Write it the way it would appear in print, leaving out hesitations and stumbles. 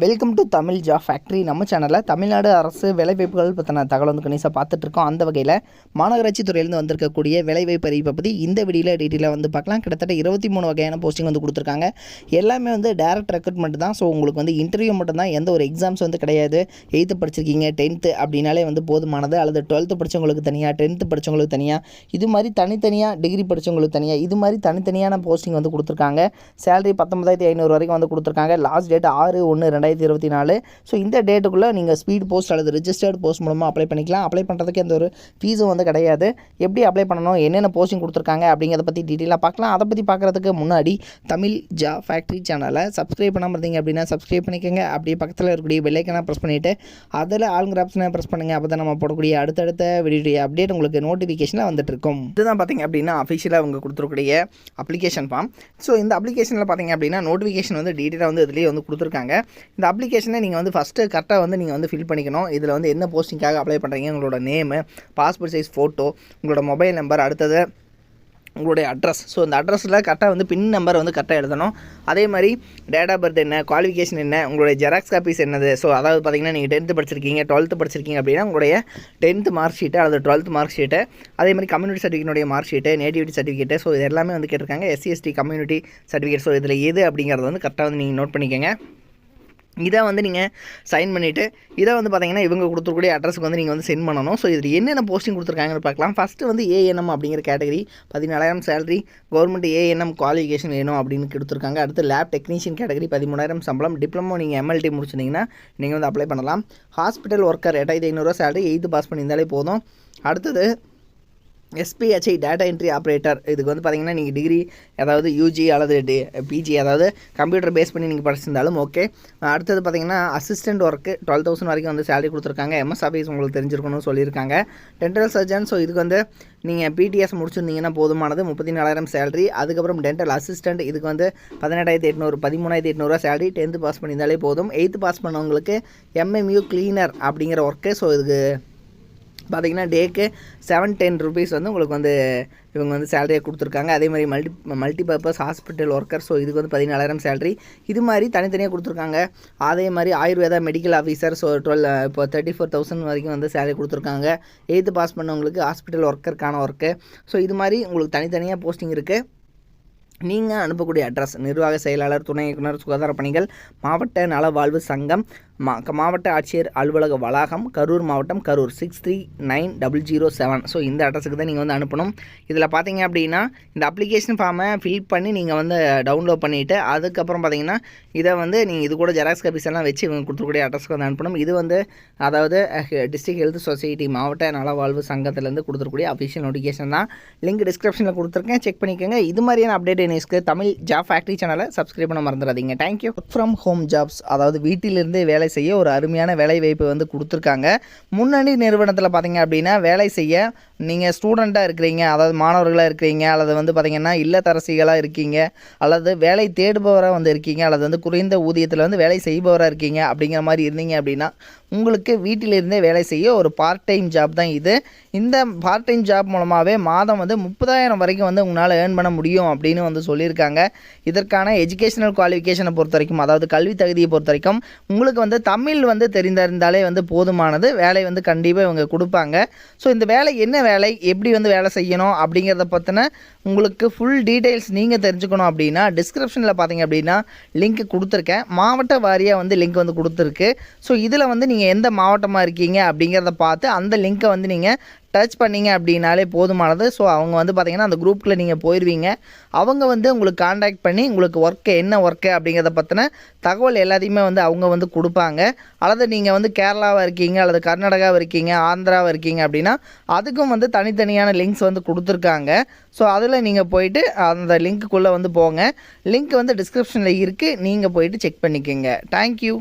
Welcome to Tamil job factory. நம்ம சேனலில் தமிழ்நாடு அரசு வேலைவாய்ப்புகள் பற்றின தகவல் வந்து கணிசாக பார்த்துட்ருக்கோம். அந்த வகையில் மாநகராட்சி துறையிலேருந்து வந்திருக்கக்கூடிய வேலைவாய்ப்பு அறிவிப்பை பற்றி இந்த வீடியோவில் டீட்டெயிலாக வந்து பார்க்கலாம். கிட்டத்தட்ட 23 வகையான போஸ்டிங் வந்து கொடுத்துருக்காங்க. எல்லாமே வந்து டேரக்ட் ரெக்ரூட்மெண்ட் தான். ஸோ உங்களுக்கு வந்து இன்டர்வியூ மட்டும்தான், எந்த ஒரு எக்ஸாம்ஸ் வந்து கிடையாது. 8th படிச்சிருக்கீங்க, 10th அப்படின்னாலே வந்து போதுமானது. அல்லது 12th படித்தவங்களுக்கு தனியாக, 10th படித்தவங்களுக்கு தனியாக, இது மாதிரி தனித்தனியாக, டிகிரி படித்தவங்களுக்கு தனியாக, இது மாதிரி தனித்தனியான போஸ்டிங் வந்து கொடுத்துருக்காங்க. சேலரி 19,500 வரைக்கும் வந்து கொடுத்துருக்காங்க. Last date 6/1/2024. ஸோ இந்த டேட்டுக்குள்ளே நீங்கள் ஸ்பீட் போஸ்ட் அல்லது ரிஜிஸ்டர்ட் போஸ்ட் மூலமாக அப்ளை பண்ணிக்கலாம். அப்ளை பண்ணுறதுக்கு எந்த ஒரு ஃபீஸும் வந்து கிடையாது. எப்படி அப்ளை பண்ணணும், என்னென்ன போஸ்டிங் கொடுத்துருக்காங்க அப்படிங்கிறத பற்றி டீட்டெயிலாக பார்க்கலாம். அதை பற்றி பார்க்குறதுக்கு முன்னாடி தமிழ் ஜாப் ஃபேக்ட்ரி சேனலை சப்ஸ்கிரைப் பண்ணாமல் இருந்தீங்க அப்படின்னா சப்ஸ்கிரைப் பண்ணிக்கோங்க. அப்படியே பக்கத்தில் இருக்கக்கூடிய பெல் ஐக்கனை ப்ரெஸ் பண்ணிவிட்டு அதில் ஆளுங்கிற ஆப்ஷனை ப்ரெஸ் பண்ணுங்கள். அப்போ தான் நம்ம போடக்கூடிய அடுத்தடுத்த வீடியோ அப்டேட் உங்களுக்கு நோட்டிஃபிகேஷனில் வந்துட்டு இருக்கும். இதுதான் பார்த்திங்க அப்படின்னா அஃபிஷியலாக அவங்க கொடுத்துருக்கூடிய அப்ளிகேஷன் ஃபார்ம். ஸோ இந்த அப்ளிகேஷனில் பார்த்திங்க அப்படின்னா நோட்டிஃபிகேஷன் வந்து டீட்டெயிலாக வந்து இதுலேயே வந்து கொடுத்துருக்காங்க. இந்த அப்ளிகேஷனை நீங்கள் வந்து ஃபஸ்ட்டு கரெக்டாக வந்து நீங்கள் வந்து ஃபில் பண்ணிக்கணும். இதில் வந்து என்ன போஸ்டிங்காக அப்ளை பண்ணுறீங்க, உங்களோட நேமு, பாஸ்போர்ட் சைஸ் ஃபோட்டோ, உங்களோட மொபைல் நம்பர், அடுத்தது உங்களுடைய அட்ரஸ். ஸோ இந்த அட்ரஸில் கரெக்டாக வந்து பின் நம்பர் வந்து கரெக்டாக எழுதணும். அதே மாதிரி டேட் ஆஃப் பர்த் என்ன, குவாலிஃபிகேஷன் என்ன, உங்களுடைய ஜெராக்ஸ் காப்பீஸ் என்னது. ஸோ அதாவது பார்த்திங்கன்னா நீங்கள் 10th படிச்சிருக்கீங்க, 12th படிச்சிருக்கீங்க அப்படின்னா உங்களுடைய 10th மார்க் ஷீட்டு அல்லது 12th மார்க் ஷீட்டு, அதே மாதிரி கம்யூனிட்டி சர்டிஃபிகேட்டுடைய mark sheet, nativity certificate. So இது எல்லாமே வந்து கேட்டிருக்காங்க. SC/ST community certificate. ஸோ இதில் எது அப்படிங்கிறது வந்து கரெக்டாக வந்து நீங்கள் நோட் பண்ணிக்கோங்க. இதை வந்து நீங்கள் சைன் பண்ணிவிட்டு இதை வந்து பார்த்திங்கன்னா இவங்க கொடுத்துருக்கூடிய அட்ரஸுக்கு வந்து நீங்கள் வந்து சென்ட் பண்ணணும். ஸோ இதில் என்னென்ன போஸ்டிங் கொடுத்துருக்காங்கன்னு பார்க்கலாம். ஃபஸ்ட்டு வந்து ANM அப்படிங்கிற category 14,000 salary, government ANM qualification வேணும் அப்படின்னு கொடுத்துருக்காங்க. அடுத்து லேப் டெக்னீஷியன் கேட்டகரி 13,000 சம்பளம், டிப்ளமோ நீங்கள் MLT முடிச்சிருந்தீங்கன்னா நீங்கள் வந்து அப்ளை பண்ணலாம். Hospital worker 8,500 salary, 8th pass பண்ணியிருந்தாலே போதும். அடுத்தது SPHI டேட்டா என்ட்ரி ஆப்ரேட்டர். இதுக்கு வந்து பார்த்திங்கன்னா நீங்கள் டிகிரி அதாவது UG அல்லது PG அதாவது கம்ப்யூட்டர் பேஸ் பண்ணி நீங்கள் படிச்சிருந்தாலும் ஓகே. அடுத்தது பார்த்திங்கன்னா அசிஸ்டன்ட் ஒர்க்கு 12,000 வரைக்கும் வந்து சேலரி கொடுத்துருக்காங்க. MS ஆஃபீஸ் உங்களுக்கு தெரிஞ்சிருக்கணும்னு சொல்லியிருக்காங்க. Dental surgeon. ஸோ இதுக்கு வந்து நீங்கள் PTS முடிச்சிருந்தீங்கன்னா போதுமானது, 34,000 சேலரி. அதுக்கப்புறம் டென்டல் அசிஸ்டன்ட், இதுக்கு வந்து 18,800 13,800 சேலரி, 10th பாஸ் பண்ணியிருந்தாலே போதும். 8th பாஸ் பண்ணவங்களுக்கு MMU கிளீனர் அப்படிங்கிற ஒர்க்கு. ஸோ இதுக்கு பார்த்திங்கன்னா டேக்கு 710 rupees வந்து உங்களுக்கு வந்து இவங்க வந்து சேலரியை கொடுத்துருக்காங்க. அதே மாதிரி மல்டிபர்பஸ் ஹாஸ்பிட்டல் ஒர்க்கர். ஸோ இதுக்கு வந்து 14,000 சேலரி. இது மாதிரி தனித்தனியாக கொடுத்துருக்காங்க. அதே மாதிரி ஆயுர்வேதா மெடிக்கல் ஆஃபீஸர். ஸோ இப்போ 34,000 வரைக்கும் வந்து சேலரி கொடுத்துருக்காங்க. 8th பாஸ் பண்ணவங்களுக்கு ஹாஸ்பிட்டல் ஒர்க்கருக்கான ஒர்க்கு. ஸோ இது மாதிரி உங்களுக்கு தனித்தனியாக போஸ்டிங் இருக்குது. நீங்கள் அனுப்பக்கூடிய அட்ரஸ் நிர்வாக செயலாளர், துணை இயக்குனர், சுகாதார பணிகள், மாவட்ட நலவாழ்வு சங்கம், மாவட்ட ஆட்சியர் அலுவலக வளாகம், கரூர் மாவட்டம், கரூர் 639007. ஸோ இந்த அட்ரஸுக்கு தான் நீங்கள் வந்து அனுப்பணும். இதில் பார்த்தீங்க அப்படின்னா இந்த அப்ளிகேஷன் ஃபார்மை ஃபில் பண்ணி நீங்கள் வந்து டவுன்லோட் பண்ணிவிட்டு அதுக்கப்புறம் பார்த்தீங்கன்னா இதை வந்து நீங்கள் இது கூட ஜெராக்ஸ் காப்பீஸ் எல்லாம் வச்சு இவங்க கொடுத்துருக்கூடிய அட்ரஸுக்கு வந்து அனுப்பணும். இது வந்து அதாவது டிஸ்ட்ரிக்ட் ஹெல்த் சொசைட்டி மாவட்ட நலவாழ்வு சங்கத்திலேருந்து கொடுத்துருக்கூடிய அஃபிஷியல் நோட்டிஃபிகேஷன் தான். லிங்க் டிஸ்கிரிப்ஷனில் கொடுத்துருக்கேன், செக் பண்ணிக்கோங்க. இது மாதிரியான அப்டேட் நியூஸ்க்கு தமிழ் ஜாப் ஃபேக்ட்ரி சேனலை சப்ஸ்கிரைப் பண்ண மறந்துடாதீங்க. Thank you. Work from home jobs, அதாவது வீட்டிலிருந்தே வேலை செய்ய ஒரு அருமையான வேலை வாய்ப்பு வந்து கொடுத்துருக்காங்க. முன்னணி நிறுவனத்தில் பார்த்தீங்க அப்படின்னா வேலை செய்ய நீங்கள் ஸ்டூடெண்ட்டாக இருக்கிறீங்க, அதாவது மாணவர்களாக இருக்கிறீங்க, அல்லது வந்து பார்த்திங்கன்னா இல்லத்தரசிகளாக இருக்கீங்க, அல்லது வேலை தேடுபவராக வந்து இருக்கீங்க, அல்லது வந்து குறைந்த ஊதியத்தில் வந்து வேலை செய்பவராக இருக்கீங்க அப்படிங்கிற மாதிரி இருந்தீங்க அப்படின்னா உங்களுக்கு வீட்டிலிருந்தே வேலை செய்ய ஒரு பார்ட் டைம் ஜாப் தான் இது. இந்த பார்ட் டைம் ஜாப் மூலமாகவே மாதம் வந்து 30,000 வரைக்கும் வந்து உங்களால் ஏர்ன் பண்ண முடியும் அப்படின்னு வந்து சொல்லியிருக்காங்க. இதற்கான எஜுகேஷனல் குவாலிஃபிகேஷனை பொறுத்த வரைக்கும், அதாவது கல்வி தகுதியை பொறுத்த வரைக்கும் உங்களுக்கு வந்து தமிழ் வந்து தெரிந்திருந்தாலே வந்து போதுமானது. வேலை வந்து கண்டிப்பாக இவங்க கொடுப்பாங்க. ஸோ இந்த வேலை என்ன வேலை, எப்படி வந்து வேலை செய்யணும் அப்படிங்கிறத பற்றின உங்களுக்கு ஃபுல் டீட்டெயில்ஸ் நீங்கள் தெரிஞ்சுக்கணும் அப்படின்னா டிஸ்கிரிப்ஷனில் பார்த்தீங்க அப்படின்னா லிங்க் கொடுத்துருக்கேன். மாவட்ட வாரியாக வந்து லிங்க் வந்து கொடுத்துருக்கு. ஸோ இதில் வந்து நீங்கள் எந்த மாவட்டமாக இருக்கீங்க அப்படிங்கிறத பார்த்து அந்த லிங்க்கை வந்து நீங்கள் டச் பண்ணிங்க அப்படின்னாலே போதுமானது. ஸோ அவங்க வந்து பார்த்திங்கன்னா அந்த குரூப்பில் நீங்கள் போயிடுவீங்க. அவங்க வந்து உங்களுக்கு காண்டாக்ட் பண்ணி உங்களுக்கு ஒர்க்கு என்ன ஒர்க்கு அப்படிங்கிறத பற்றின தகவல் எல்லாத்தையுமே வந்து அவங்க வந்து கொடுப்பாங்க. அல்லது நீங்கள் வந்து கேரளாவாக இருக்கீங்க, அல்லது கர்நாடகாவில் இருக்கீங்க, ஆந்திராவில் இருக்கீங்க அப்படின்னா அதுக்கும் வந்து தனித்தனியான லிங்க்ஸ் வந்து கொடுத்துருக்காங்க. ஸோ அதில் நீங்கள் போயிட்டு அந்த லிங்க்குள்ளே வந்து போங்க. லிங்க் வந்து டிஸ்கிரிப்ஷனில் இருக்குது, நீங்கள் போயிட்டு செக் பண்ணிக்கோங்க. தேங்க்யூ.